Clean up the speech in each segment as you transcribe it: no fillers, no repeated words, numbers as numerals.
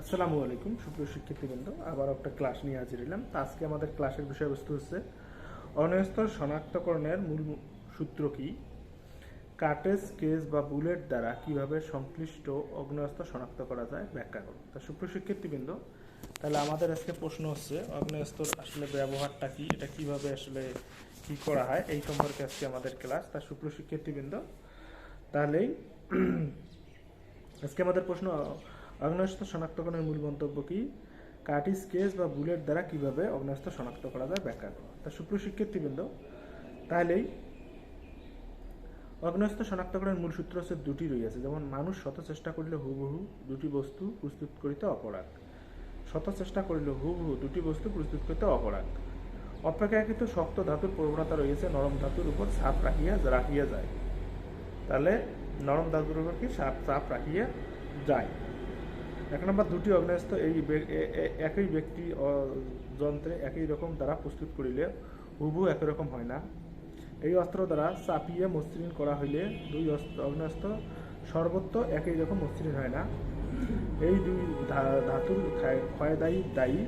আসসালামু আলাইকুম সুপ্রিয় শিক্ষার্থীবৃন্দ, আবার একটা ক্লাস নিয়ে হাজির হলাম। তো আজকে আমাদের ক্লাসের বিষয়বস্তু হচ্ছে অগ্নেয়স্তর শনাক্তকরণের মূল সূত্র কি, কাটেজ স্কেচ বা বুলেট দ্বারা কিভাবে সংশ্লিষ্ট অগ্নেয়স্ত্র শনাক্ত করা যায় ব্যাখ্যা করো। তা সুপ্রিয় শিক্ষার্থীবৃন্দ, তাহলে আমাদের আজকে প্রশ্ন হচ্ছে অগ্নেয়স্ত্র আসলে ব্যবহারটা কি, এটা কিভাবে আসলে কি করা হয় এই সম্পর্কে আজকে আমাদের ক্লাস। তা সুপ্রিয় শিক্ষার্থীবৃন্দ, তাহলেই আজকে আমাদের প্রশ্ন, আগ্নেয়াস্ত্র শনাক্তকরণের মূল মন্তব্য কি, কাটি স্কেচ বা বুলেট দ্বারা কিভাবে আগ্নেয়াস্ত্র শনাক্ত করা যায় ব্যাখ্যা করো। তা সুপ্রিয় শিক্ষার্থীবৃন্দ, তাহলেই আগ্নেয়াস্ত্র শনাক্তকরণের মূল সূত্র হচ্ছে দুটি রয়েছে, যেমন মানুষ শত চেষ্টা করলে হুবহু দুটি বস্তু প্রস্তুত করিতে অপরাগ, শত চেষ্টা করিলে হুবহু দুটি বস্তু প্রস্তুত করিতে অপরাগ। অপেক্ষাকৃত শক্ত ধাতুর প্রবণতা রয়েছে নরম ধাতুর উপর চাপ রাখিয়া যায়। তাহলে নরম ধাতুর উপর কি চাপ রাখিয়া যায়। এক নম্বর, দুটি আগ্নেয়াস্ত্র একই ব্যক্তি যন্ত্রে একই রকম দ্বারা প্রস্তুত করিলে হুবহু একই রকম হয় না। এই অস্ত্র দ্বারা চাপিয়ে মসৃণ করা হইলে দুই আগ্নেয়াস্ত্র সর্বত্র একই রকম মসৃণ হয় না। এই দুই ধাতুর দায়ী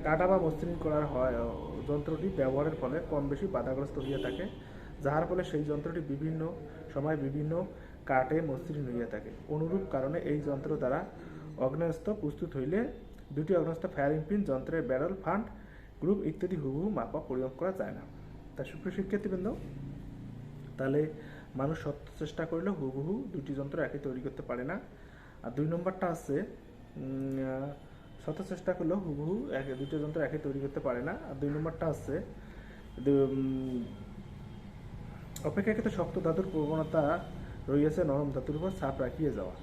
কাটা বা মসৃণ করার হয় যন্ত্রটি ব্যবহারের ফলে কম বেশি বাধাগ্রস্ত হইয়া থাকে, যাহার ফলে সেই যন্ত্রটি বিভিন্ন সময় বিভিন্ন কাটে মসৃণ হইয়া থাকে। অনুরূপ কারণে এই যন্ত্র দ্বারা আগ্নেয়াস্ত্র প্রস্তুত হইলে দুটি আগ্নেয়াস্ত্র ফায়ারিং পিন, যন্ত্রের ব্যারেল, ফান্ড, গ্রুপ ইত্যাদি হুবহু মাপা পরিমাপ করা যায় না। তা সুপ্রিয় শিক্ষার্থীবৃন্দ, তাহলে মানুষ শত চেষ্টা করলেও হুবহু দুটি যন্ত্র একই তৈরি করতে পারে না। আর দুই নম্বরটা আছে শত চেষ্টা করলেও হুবহু দুটো যন্ত্র একই তৈরি করতে পারে না। আর দুই নম্বরটা আছে অপেক্ষাকৃত শক্ত ধাতুর প্রবণতা রয়েছে নরম ধাতুর উপর চাপ রাখিয়ে যাওয়া।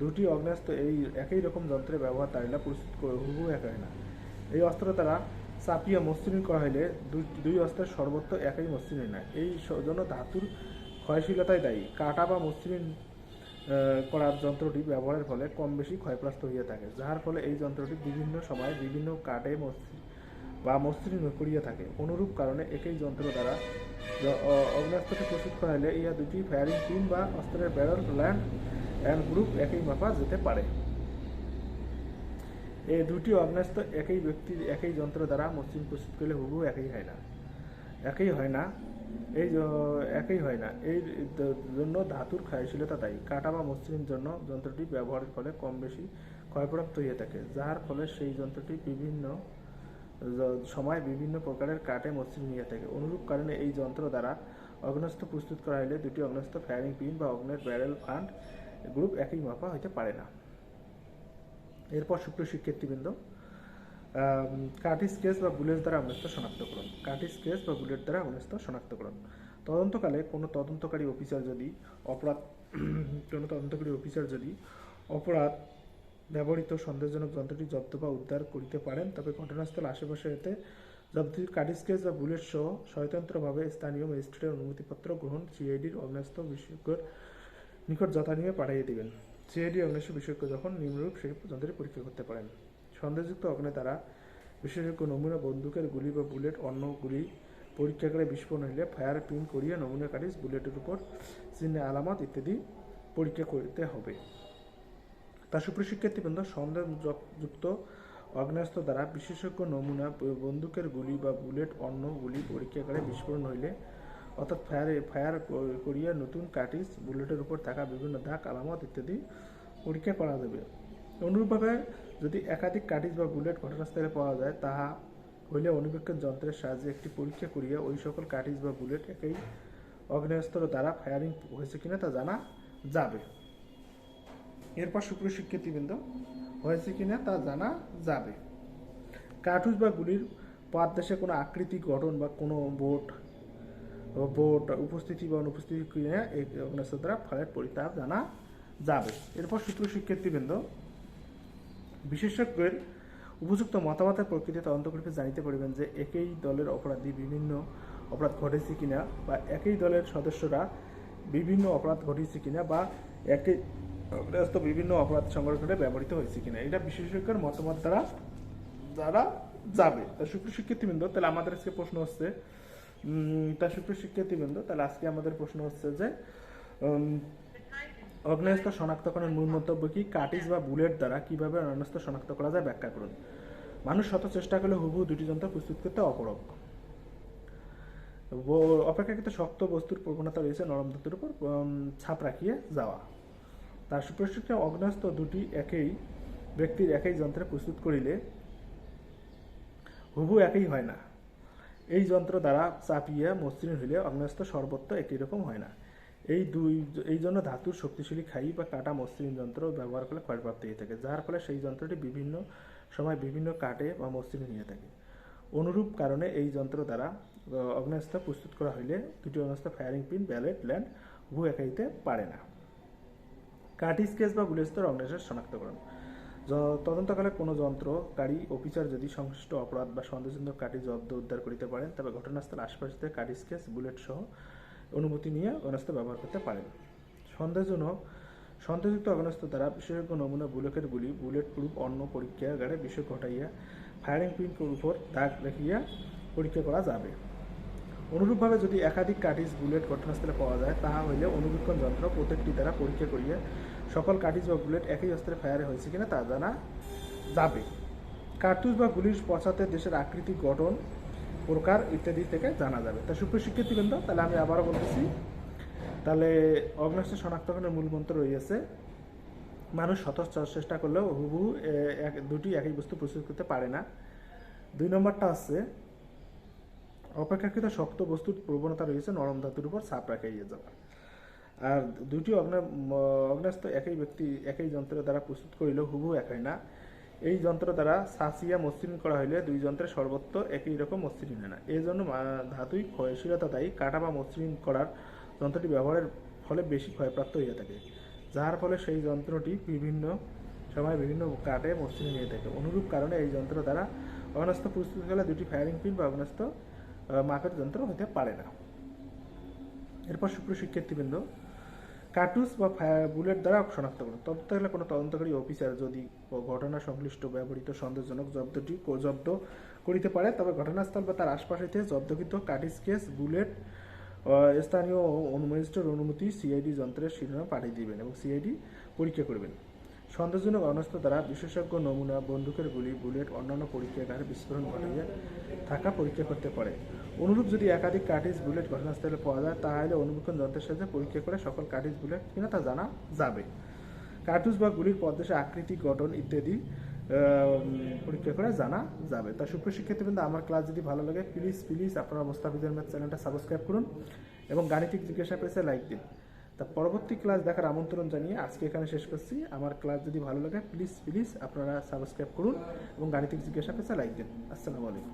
দুটি আগ্নেয়াস্ত্র এই একই রকম যন্ত্রের ব্যবহার তারিলা প্রস্তুত করে হুবহু এক হয় না। এই অস্ত্র দ্বারা চাপিয়া মসৃণ করা হলে দুই অস্ত্রের সর্বত্র একই মসৃণ হয় না। এই জন্য ধাতুর ক্ষয়শীলতায় দায়ী কাটা বা মসৃণ করার যন্ত্রটি ব্যবহারের ফলে কম বেশি ক্ষয়প্রাপ্ত হইয়া থাকে, যাহার ফলে এই যন্ত্রটি বিভিন্ন সময়ে বিভিন্ন কাটে মসৃণ করিয়া থাকে। অনুরূপ কারণে একই যন্ত্র দ্বারা অগ্নেয়াস্ত্রটি প্রস্তুত করা হলে ইহা দুটি ফায়ারিং পিন বা অস্ত্রের ব্যারেল, ল্যান্ড অ্যান্ড গ্রুপ একই মাপা যেতে পারে। এই দুটি আগ্নেয়াস্ত্র একই ব্যক্তির একই যন্ত্র দ্বারা মসৃণ প্রস্তুত করলে হুবহু একই হয় না। একই হয় না এই জন্য ধাতুর ক্ষয়শীলতা দায়ী কাটা বা মসৃণের জন্য যন্ত্রটি ব্যবহারের ফলে কম বেশি ক্ষয়প্রাপ্ত হয়ে থাকে, যাহার ফলে সেই যন্ত্রটি বিভিন্ন সময় বিভিন্ন প্রকারের কাটে মসৃণ হইয়া থাকে। অনুরূপ কারণে এই যন্ত্র দ্বারা আগ্নেয়াস্ত্র প্রস্তুত করা হইলে দুটি আগ্নেয়াস্ত্র ফায়ারিং পিন বা অগ্নের ব্যারেল, ফান্ড, গ্রুপ একই মাপা হইতে পারে না। এরপর সুপ্রিয় শিক্ষার্থীবৃন্দ, কাটি স্কেচ বা বুলেট দ্বারা আগ্নেয়াস্ত্র শনাক্তকরণ। কাটি স্কেচ বা বুলেট দ্বারা আগ্নেয়াস্ত্র শনাক্তকরণ। তদন্তকালে কোনো তদন্তকারী অফিসার যদি অপরাধ ব্যবহৃত সন্দেহজনক যন্ত্রটি জব্দ বা উদ্ধার করিতে পারেন, তবে ঘটনাস্থল আশেপাশে এতে জব্দটির কাটি স্কেচ বা বুলেট সহ স্বতন্ত্রভাবে স্থানীয় ম্যাজিস্ট্রেটের অনুমতিপত্র গ্রহণ সিআইডির অগ্নেয়াস্ত্র বিশেষজ্ঞের নিকট যথানিয়মে পাঠাইয়া দিবেন। সিআইডি অগ্নেয়াস্ত্র বিশেষজ্ঞ যখন নিম্নরূপ সেই যন্ত্রের পরীক্ষা করতে পারেন: সন্দেহযুক্ত অগ্নে দ্বারা বিশেষজ্ঞ নমুনা বন্দুকের গুলি বা বুলেট অন্য গুলি পরীক্ষা করে বিস্ফোরণ হইলে ফায়ার পিন করিয়া নমুনা কাটিস বুলেটের উপর চিহ্ন, আলামত ইত্যাদি পরীক্ষা করতে হবে। তা সুপ্রিয় শিক্ষার্থীবৃন্দ, সন্দেহযুক্ত আগ্নেয়াস্ত্র দ্বারা বিশেষজ্ঞ নমুনা বন্দুকের গুলি বা বুলেট অন্য গুলি পরীক্ষা করে বিস্ফোরণ হইলে, অর্থাৎ ফায়ার করিয়া নতুন কাটিস বুলেটের উপর থাকা বিভিন্ন দাগ, আলামত ইত্যাদি পরীক্ষা করা যাবে। অনুরূপভাবে যদি একাধিক কাটিস বা বুলেট ঘটনাস্থলে পাওয়া যায়, তাহা হইলে অনুবীক্ষণ যন্ত্রের সাহায্যে একটি পরীক্ষা করিয়া ওই সকল কাটিস বা বুলেট একই আগ্নেয়াস্ত্র দ্বারা ফায়ারিং হয়েছে কিনা তা জানা যাবে। এরপর সুপ্রিয় শিক্ষার্থীবৃন্দ, হয়েছে কিনা তা জানা যাবে। কার্তুজ বা গুলির পাদদেশে কোনো আকৃতি, গঠন বা কোনো বোট উপস্থিতি বা অনুপস্থিতি কিনা এই আগ্নেয়াস্ত্র দ্বারা ফায়ার পরীক্ষা জানা যাবে। এরপর সুপ্রিয় শিক্ষার্থীবৃন্দ, বিশেষজ্ঞের উপযুক্ত মতামতের প্রকৃতি তদন্ত করিতে জানিতে পারিবেন যে একই দলের অপরাধী বিভিন্ন অপরাধ ঘটেছে কিনা, বা একই দলের সদস্যরা বিভিন্ন অপরাধ ঘটিয়েছে কিনা, বা একই অগ্নেয়াস্ত্র বিভিন্ন অপরাধ সংগঠনে ব্যবহৃত হয়েছে কিনা, এটা বিশেষজ্ঞের মতামত দ্বারা যারা যাবে। তা সুপ্রিয় শিক্ষার্থীবৃন্দ, তাহলে আমাদের আজকে প্রশ্ন হচ্ছে তাহলে আজকে আমাদের প্রশ্ন হচ্ছে যে আগ্নেয়াস্ত্র শনাক্তকরণের মূল মন্তব্য কি? কার্টিজ বা বুলেট দ্বারা কিভাবে আগ্নেয়াস্ত্র শনাক্ত করা যায় ব্যাখ্যা করুন। মানুষ শত চেষ্টা করলে হুবহু দুটি যন্ত্র প্রস্তুত করতে অপারগ। অপেক্ষাকৃত শক্ত বস্তুর প্রবণতা রয়েছে নরম ধাতুর উপর ছাপ রাখিয়ে যাওয়া। তার সুপ্রসিদ্ধ আগ্নেয়াস্ত্র দুটি একই ব্যক্তির একই যন্ত্রে প্রস্তুত করিলে হুবহু একই হয় না। এই যন্ত্র দ্বারা চাপিয়ে মসৃণ হইলে আগ্নেয়াস্ত্র সর্বত্র একই রকম হয় না। এই জন্য ধাতুর শক্তিশালী খাই বা কাটা মসৃণ যন্ত্র ব্যবহার করলে ক্ষয়প্রাপ্ত হয়ে থাকে, যার ফলে সেই যন্ত্রটি বিভিন্ন সময় বিভিন্ন কাটে বা মসৃণ হয়ে থাকে। অনুরূপ কারণে এই যন্ত্র দ্বারা আগ্নেয়াস্ত্র প্রস্তুত করা হইলে দুটি আগ্নেয়াস্ত্র ফায়ারিং পিন, ব্যালেট, ল্যান্ড হুবহু একই হতে পারে না। কার্টিজ কেস বা বুলেটস্তর আগ্নেয়াস্ত্র শনাক্তকরণ। তদন্তকালে কোনো যন্ত্রকারী অফিসার যদি সংশ্লিষ্ট অপরাধ বা সন্দেহজনক কার্টিজ জব্দ উদ্ধার করিতে পারেন, তবে ঘটনাস্থলের আশপাশ থেকে কার্টিজ কেস, বুলেট সহ অনুমতি নিয়ে আগ্নেয়াস্ত্র ব্যবহার করতে পারেন। সন্দেহযুক্ত আগ্নেয়াস্ত্র দ্বারা বিশেষজ্ঞ নমুনা বুলেটের গুলি বুলেট প্রুফ অন্য পরীক্ষাগারে বিষয় ঘটাইয়া ফায়ারিং পিনের উপর দাগ রেখিয়া পরীক্ষা করা যাবে। অনুরূপভাবে যদি একাধিক কার্টিজ বুলেট ঘটনাস্থলে পাওয়া যায়, তাহা হইলে অনুবীক্ষণ যন্ত্র প্রত্যেকটি দ্বারা পরীক্ষা করিয়া সকল কার্টিজ বা বুলেট একই অস্ত্রে ফায়ারে হয়েছে কিনা তা জানা যাবে। কার্তুজ বা গুলির পশ্চাতে দেশের আকৃতি, গঠন, প্রকার ইত্যাদি থেকে জানা যাবে। তা সুপ্রিয় শিক্ষার্থীবৃন্দ, তাহলে আমি আবারও বলতেছি, তাহলে আগ্নেয়াস্ত্র শনাক্তকরণের মূল মন্ত্র রয়েছে মানুষ শত চেষ্টা করলেও হুবহু দুটি একই বস্তু প্রস্তুত করতে পারে না। 2 নম্বরটা হচ্ছে অপেক্ষাকৃত শক্ত বস্তুর প্রবণতা রয়েছে নরম ধাতুর উপর ছাপ রাখিয়ে যাওয়া। আর দুটি আগ্নেয়াস্ত্র একই ব্যক্তি একই যন্ত্রের দ্বারা প্রস্তুত করিলেও হুবহু এক হয় না। এই যন্ত্র দ্বারা সাঁচিয়া মসৃণ করা হইলে দুই যন্ত্রের সর্বত্র একই রকম মসৃণ হয় না। এই জন্য ধাতুই ক্ষয়শীলতা দায়ী। কাটা বা মসৃণ করার যন্ত্রটি ব্যবহারের ফলে বেশি ক্ষয়প্রাপ্ত হয়ে থাকে, যার ফলে সেই যন্ত্রটি বিভিন্ন সময় বিভিন্ন কাটে মসৃণ হয়ে থাকে। অনুরূপ কারণে এই যন্ত্র দ্বারা আগ্নেয়াস্ত্র প্রস্তুতকালে দুটি ফায়ারিং পিন বা আগ্নেয়াস্ত্র মাপের যন্ত্র হতে পারে না। এরপর সুপ্রিয় শিক্ষার্থীবৃন্দ, কার্তুজ বা বুলেট দ্বারা শনাক্ত করুন। তদন্তকালে কোনো তদন্তকারী অফিসার যদি ঘটনা সংশ্লিষ্ট ব্যবহৃত সন্দেহজনক জব্দ করিতে পারে, তবে ঘটনাস্থল বা তার আশপাশে থেকে জব্দকৃত কার্টিজ কেস, বুলেট স্থানীয় ম্যাজিস্ট্রেট অনুমতি সিআইডি যন্ত্রের শিরোনাম পাঠিয়ে দিবেন এবং সিআইডি পরীক্ষা করবেন। সন্দেহজনক আগ্নেয়াস্ত্র দ্বারা বিশেষজ্ঞ নমুনা, বন্দুকের গুলি, বুলেট অন্যান্য পরীক্ষাগারে বিস্ফোরণ ঘটিয়ে থাকা পরীক্ষা করতে পারে। অনুরূপ যদি একাধিক কার্টিজ বুলেট ঘটনাস্থলে পাওয়া যায়, তাহলে অনুবীক্ষণ যন্ত্রের সাহায্যে পরীক্ষা করে সকল কার্টিজ বুলেট কিনা তা জানা যাবে। কার্তুজ বা গুলির পদদেশে আকৃতি, গঠন ইত্যাদি পরীক্ষা করে জানা যাবে। তা সুপ্রিয় শিক্ষার্থীবৃন্দ, আমার ক্লাস যদি ভালো লাগে প্লিজ আপনারা মোস্তাফিজুর ম্যাথ চ্যানেলটা সাবস্ক্রাইব করুন এবং গাণিতিক জিজ্ঞাসা পেজে লাইক দিন। তা পরবর্তী ক্লাস দেখার আমন্ত্রণ জানিয়ে আজকে এখানে শেষ করছি। আমার ক্লাস যদি ভালো লাগে প্লিজ আপনারা সাবস্ক্রাইব করুন এবং গাণিতিক জিজ্ঞাসা পেজে লাইক দিন। আসসালামু আলাইকুম।